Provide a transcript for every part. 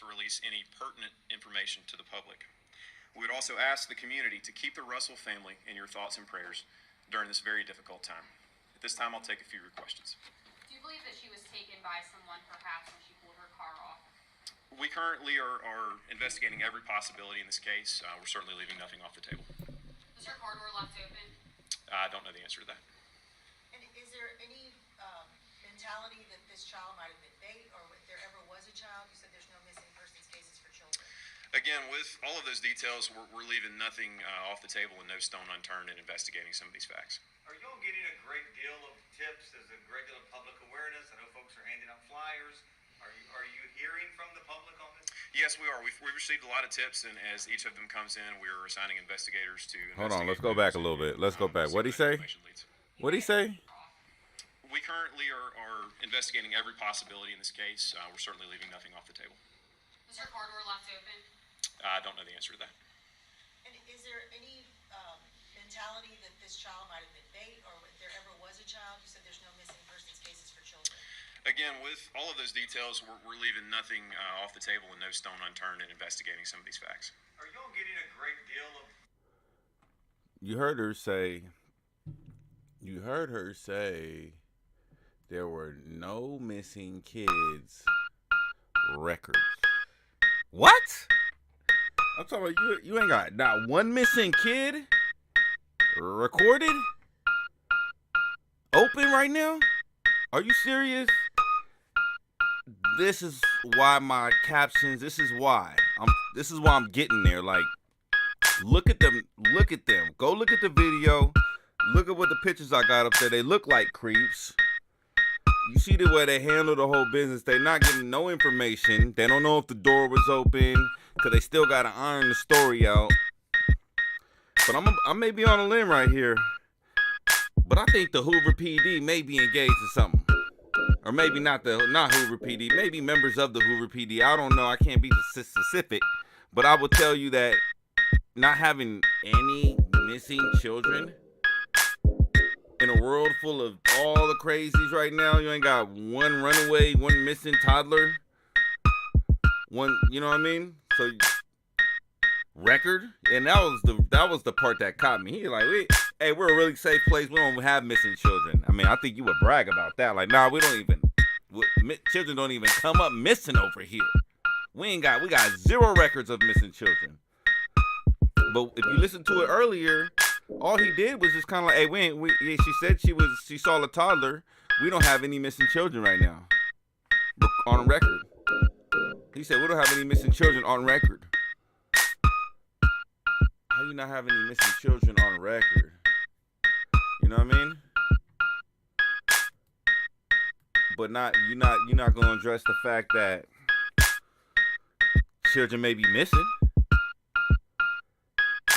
to release any pertinent information to the public. We would also ask the community to keep the Russell family in your thoughts and prayers during this very difficult time. At this time, I'll take a few of your questions. Do you believe that she was taken by someone perhaps when she pulled her car off? We currently are investigating every possibility in this case. We're certainly leaving nothing off the table. Was her car door left open? I don't know the answer to that. And is there any mentality that this child might have been bait, or if there ever was a child? You said there's no missing persons cases for children. Again, with all of those details, we're leaving nothing off the table and no stone unturned in investigating some of these facts. Are y'all getting a great deal of tips? There's a great deal of public awareness. I know folks are handing out flyers. Are you hearing from the public on this? Yes, we are. We've received a lot of tips, and as each of them comes in, we're assigning investigators to. Hold on, let's go back a little bit. Let's go back. What'd he say? What'd he say? We currently are investigating every possibility in this case. We're certainly leaving nothing off the table. Was her car door left open? I don't know the answer to that. And is there any mentality that this child might have been bait, or if there ever was a child? You said there's no missing persons cases for children. Again, with all of those details, we're leaving nothing off the table and no stone unturned in investigating some of these facts. Are y'all getting a great deal of... You heard her say there were no missing kids records. What? I'm talking about you ain't got not one missing kid recorded? Open right now? Are you serious? This is why my captions, this is why I'm getting there. Like, look at them. Go look at the video. Look at what the pictures I got up there. They look like creeps. You see the way they handle the whole business. They're not giving no information. They don't know if the door was open, because they still got to iron the story out. But I may be on a limb right here. But I think the Hoover PD may be engaged in something. Or maybe not Hoover PD. Maybe members of the Hoover PD. I don't know. I can't be specific. But I will tell you that not having any missing children in a world full of all the crazies right now, you ain't got one runaway, one missing toddler. One, you know what I mean? So record, and that was the part that caught me. He like, hey, we're a really safe place. We don't have missing children. I mean, I think you would brag about that. Like, nah, children don't even come up missing over here. We got 0 records of missing children. But if you listen to it earlier, all he did was just kind of like, hey, she said she saw a toddler. We don't have any missing children right now. On record. He said, we don't have any missing children on record. How you not have any missing children on record? You know what I mean? But you're not gonna address the fact that children may be missing.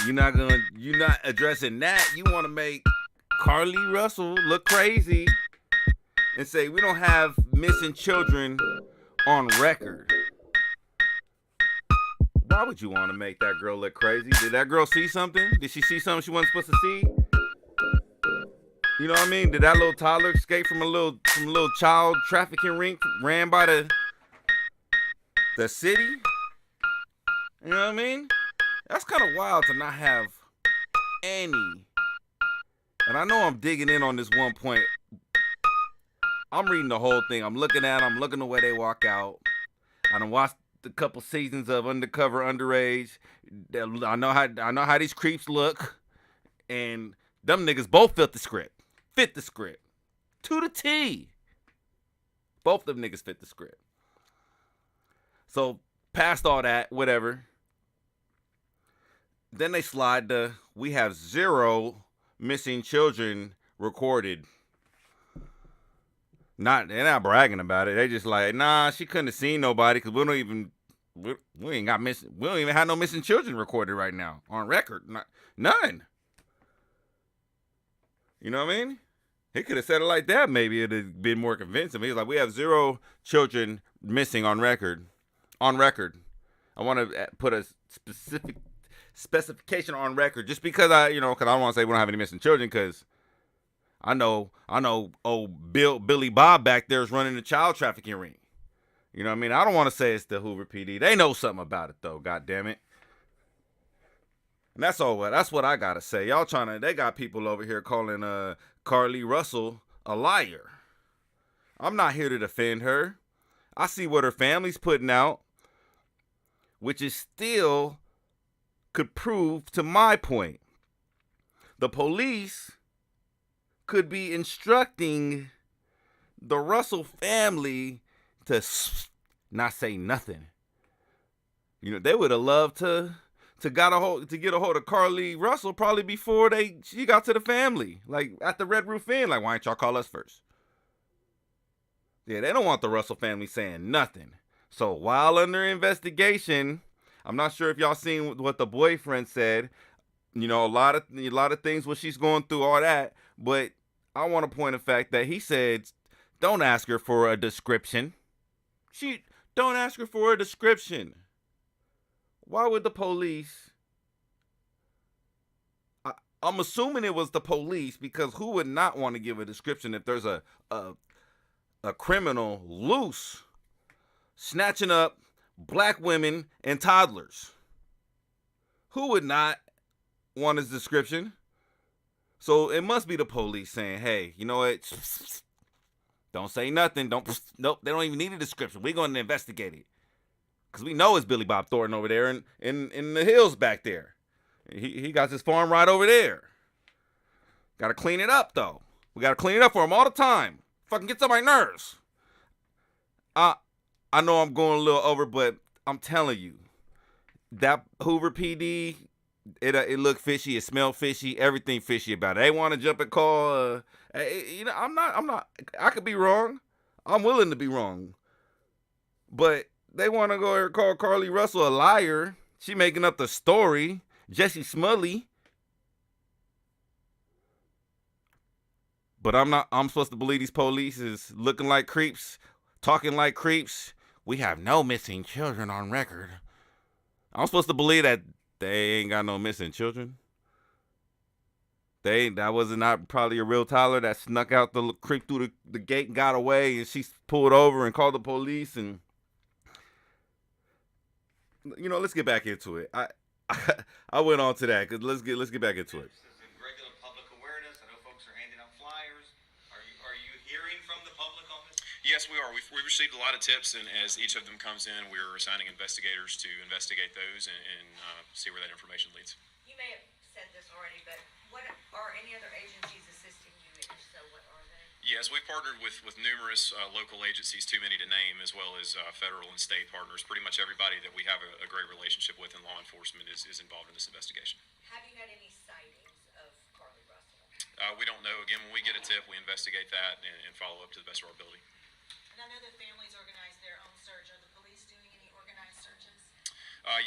You're not addressing that. You want to make Carlee Russell look crazy and say we don't have missing children on record. Why would you want to make that girl look crazy? Did that girl see something? Did she see something she wasn't supposed to see? You know what I mean? Did that little toddler escape from a little child trafficking ring ran by the city? You know what I mean? That's kind of wild to not have any. And I know I'm digging in on this one point. I'm reading the whole thing. I'm looking the way they walk out. I done watched a couple seasons of Undercover Underage. I know how these creeps look. And them niggas both fit the script. To the T. Both of them niggas fit the script. So, past all that, whatever. Then they slide we have 0 missing children recorded. They're not bragging about it. They just like, nah, she couldn't have seen nobody because we don't even have no missing children recorded right now on record. None. You know what I mean? He could have said it like that. Maybe it'd have been more convincing. He's like, we have 0 children missing on record. On record. I want to put a specification on record just because because I don't want to say we don't have any missing children because I know old Billy Bob back there is running the child trafficking ring. You know what I mean? I don't want to say it's the Hoover PD. They know something about it though. God damn it. And that's all. That's what I gotta say. Y'all they got people over here calling Carlee Russell a liar. I'm not here to defend her. I see what her family's putting out, which is still could prove to my point. The police could be instructing the Russell family to not say nothing. You know, they would have loved to get a hold of Carlee Russell probably before she got to the family, like at the Red Roof Inn. Like, why didn't y'all call us first? Yeah, they don't want the Russell family saying nothing. So while under investigation, I'm not sure if y'all seen what the boyfriend said. You know, a lot of things what she's going through, all that. But I want to point the fact that he said, don't ask her for a description. Don't ask her for a description. Why would the police? I'm assuming it was the police, because who would not want to give a description if there's a criminal loose snatching up black women and toddlers? Who would not want his description? So it must be the police saying, hey, you know what? Don't say nothing. Nope, they don't even need a description. We're going to investigate it. Because we know it's Billy Bob Thornton over there in the hills back there. He got his farm right over there. Got to clean it up, though. We got to clean it up for him all the time. Fucking gets on my nerves. I know I'm going a little over, but I'm telling you, that Hoover PD, it looked fishy, it smelled fishy, everything fishy about it. They want to jump and call. You know, I'm not. I could be wrong. I'm willing to be wrong, but they want to go and call Carlee Russell a liar. She making up the story. Jesse Smully. But I'm supposed to believe these police is looking like creeps, talking like creeps. We have no missing children on record. I'm supposed to believe that they ain't got no missing children. That was not probably a real Tyler that snuck out the creep through the gate and got away, and she pulled over and called the police. And you know, let's get back into it. I went on to that because let's get back into it. This is regular public awareness. I know folks are handing out flyers. Are you hearing from the public on this? Yes, we are. We've received a lot of tips, and as each of them comes in, we're assigning investigators to investigate those and see where that information leads. You may have said this already, but what are any other agencies assisting you? And if so, what are they? Yes, we've partnered with numerous local agencies, too many to name, as well as federal and state partners. Pretty much everybody that we have a great relationship with in law enforcement is involved in this investigation. Have you had any sightings of Carlee Russell? We don't know. Again, when we get a tip, we investigate that and follow up to the best of our ability. And I know that families organize their own search. Are the police doing any organized searches?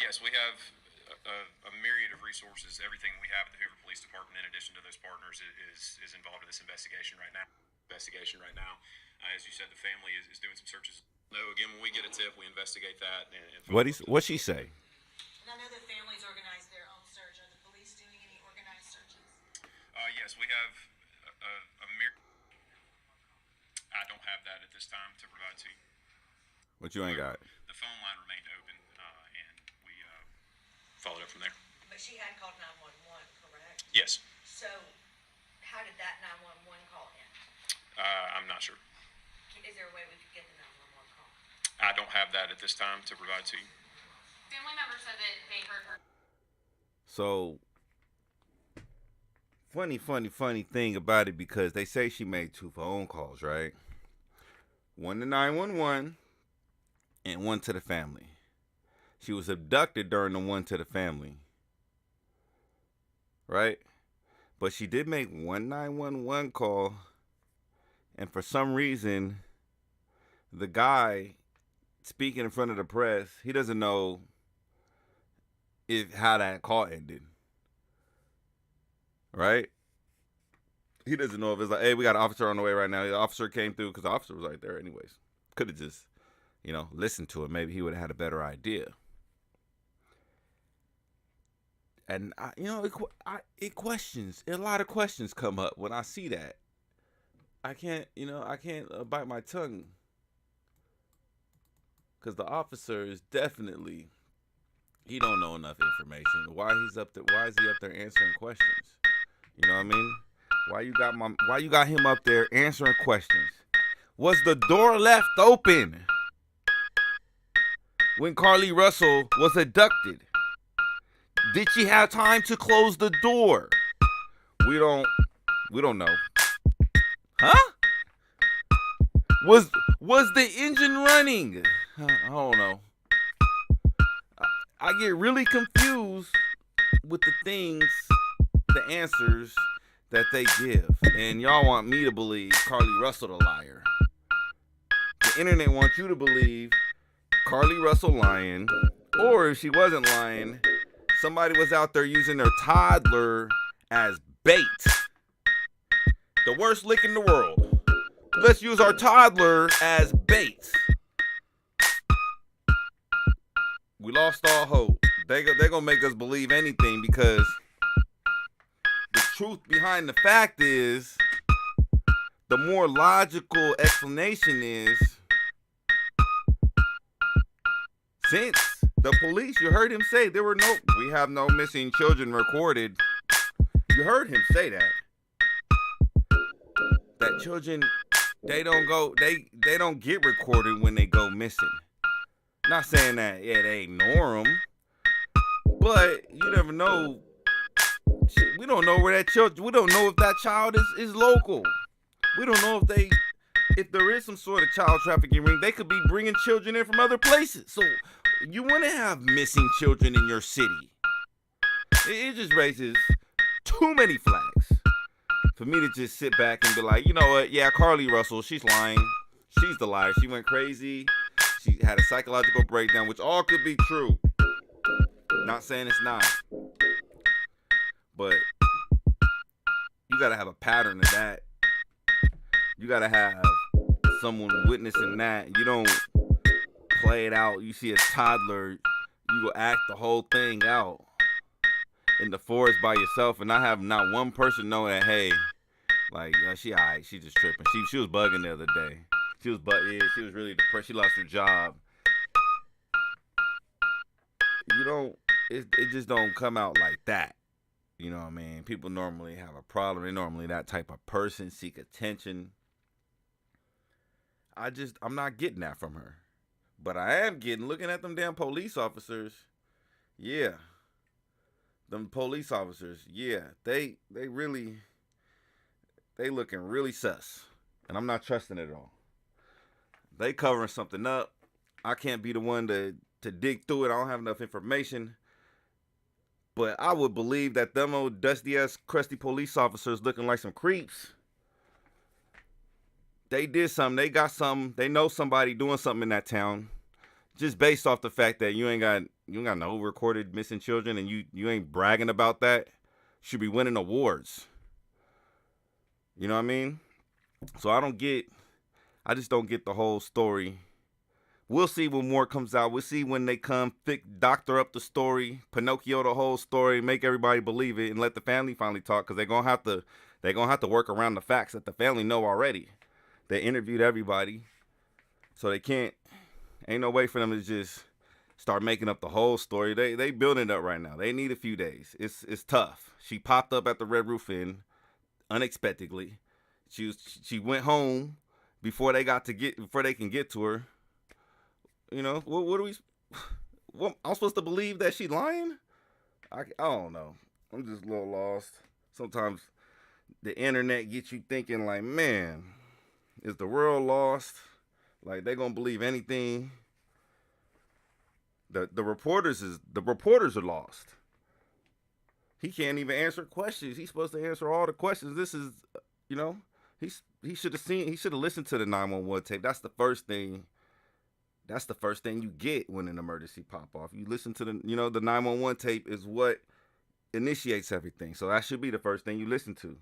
Yes, we have a myriad of resources. Everything we have at the Hoover Police Department, in addition to those partners, is involved in this investigation right now. As you said, the family is doing some searches. No, again, when we get a tip, we investigate that. What'd she say? And I know that families organize their own search. Are the police doing any organized searches? Yes, we have a myriad. I don't have that at this time to provide to you. What you ain't got? The phone line remained open, and we followed up from there. But she had called 911, correct? Yes. So, how did that 911 call in? I'm not sure. Is there a way we could get the 911 call? I don't have that at this time to provide to you. Family members said that they heard her. So, funny thing about it, because they say she made 2 phone calls, right? One to 911 and one to the family. She was abducted during the one to the family, right? But she did make one 911 call, and for some reason, the guy speaking in front of the press, he doesn't know how that call ended, right? He doesn't know if it's like, hey, we got an officer on the way right now. The officer came through because the officer was right there anyways. Could have just, listened to it. Maybe he would have had a better idea. And, it questions. A lot of questions come up when I see that. I can't bite my tongue. because the officer is definitely, he don't know enough information. Why he's up there? Why is he up there answering questions? You know what I mean? Why you got him up there answering questions? Was the door left open when Carlee Russell was abducted? Did she have time to close the door? We don't know. Huh? Was the engine running? I don't know. I get really confused with the answers that they give. And y'all want me to believe Carlee Russell the liar. The internet wants you to believe Carlee Russell lying. Or if she wasn't lying, somebody was out there using their toddler as bait. The worst lick in the world. Let's use our toddler as bait. We lost all hope. They're going to make us believe anything because the truth behind the fact is, the more logical explanation is, since the police, you heard him say we have no missing children recorded. You heard him say that. That children, they don't get recorded when they go missing. Not saying that, they ignore them, but you never know. We don't know where that child. We don't know if that child is local. We don't know if there is some sort of child trafficking ring. They could be bringing children in from other places. So you want to have missing children in your city. It just raises too many flags for me to just sit back and be like, you know what? Yeah, Carlee Russell, she's lying. She's the liar. She went crazy. She had a psychological breakdown, which all could be true. Not saying it's not. But you got to have a pattern of that. You got to have someone witnessing that. You don't play it out. You see a toddler, you will act the whole thing out in the forest by yourself, and I have not one person know that, hey, like, she alright, she just tripping. She was bugging the other day. She was really depressed. She lost her job. It just don't come out like that. You know what I mean? People normally have a problem. They're normally that type of person, seek attention. I'm not getting that from her. But I am looking at them damn police officers. Yeah. Them police officers, yeah. They looking really sus. And I'm not trusting it at all. They covering something up. I can't be the one to dig through it. I don't have enough information. But I would believe that them old dusty-ass, crusty police officers looking like some creeps. They did something. They got something. They know somebody doing something in that town. Just based off the fact that you ain't got no recorded missing children and you ain't bragging about that. Should be winning awards. You know what I mean? So I just don't get the whole story. We'll see when more comes out. We'll see when they come doctor up the story, Pinocchio the whole story, make everybody believe it, and let the family finally talk, because they're gonna have to work around the facts that the family know already. They interviewed everybody, so ain't no way for them to just start making up the whole story. They building it up right now. They need a few days. It's tough. She popped up at the Red Roof Inn unexpectedly. She went home before they can get to her. You know, what I'm supposed to believe that she lying? I don't know. I'm just a little lost. Sometimes the internet gets you thinking like, man, is the world lost? Like, they gonna believe anything? The reporters are lost. He can't even answer questions. He's supposed to answer all the questions. This is, he should have listened to the 911 tape. That's the first thing you get when an emergency pop off. You listen to the 911 tape is what initiates everything. So that should be the first thing you listen to.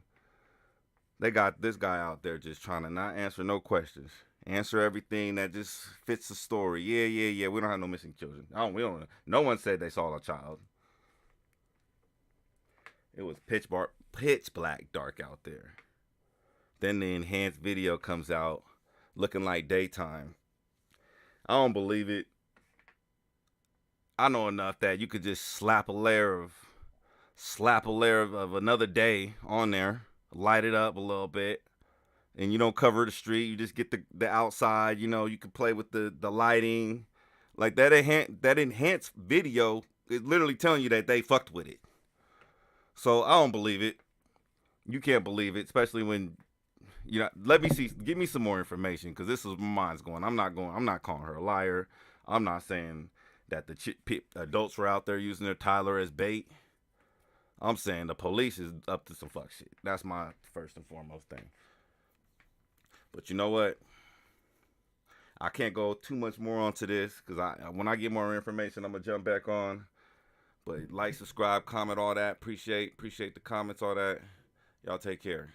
They got this guy out there just trying to not answer no questions. Answer everything that just fits the story. Yeah. We don't have no missing children. No one said they saw a child. It was pitch black dark out there. Then the enhanced video comes out looking like daytime. I don't believe it. I know enough that you could just slap a layer of another day on there, light it up a little bit, and you don't cover the street. You just get the outside. You know, you can play with the lighting, like that enhanced video is literally telling you that they fucked with it. So I don't believe it. You can't believe it, especially when let me see. Give me some more information, because this is my mind's going. I'm not calling her a liar. I'm not saying that the adults were out there using their Tyler as bait. I'm saying the police is up to some fuck shit. That's my first and foremost thing. But you know what? I can't go too much more onto this, because when I get more information, I'm gonna jump back on. But like, subscribe, comment, all that. Appreciate the comments, all that. Y'all take care.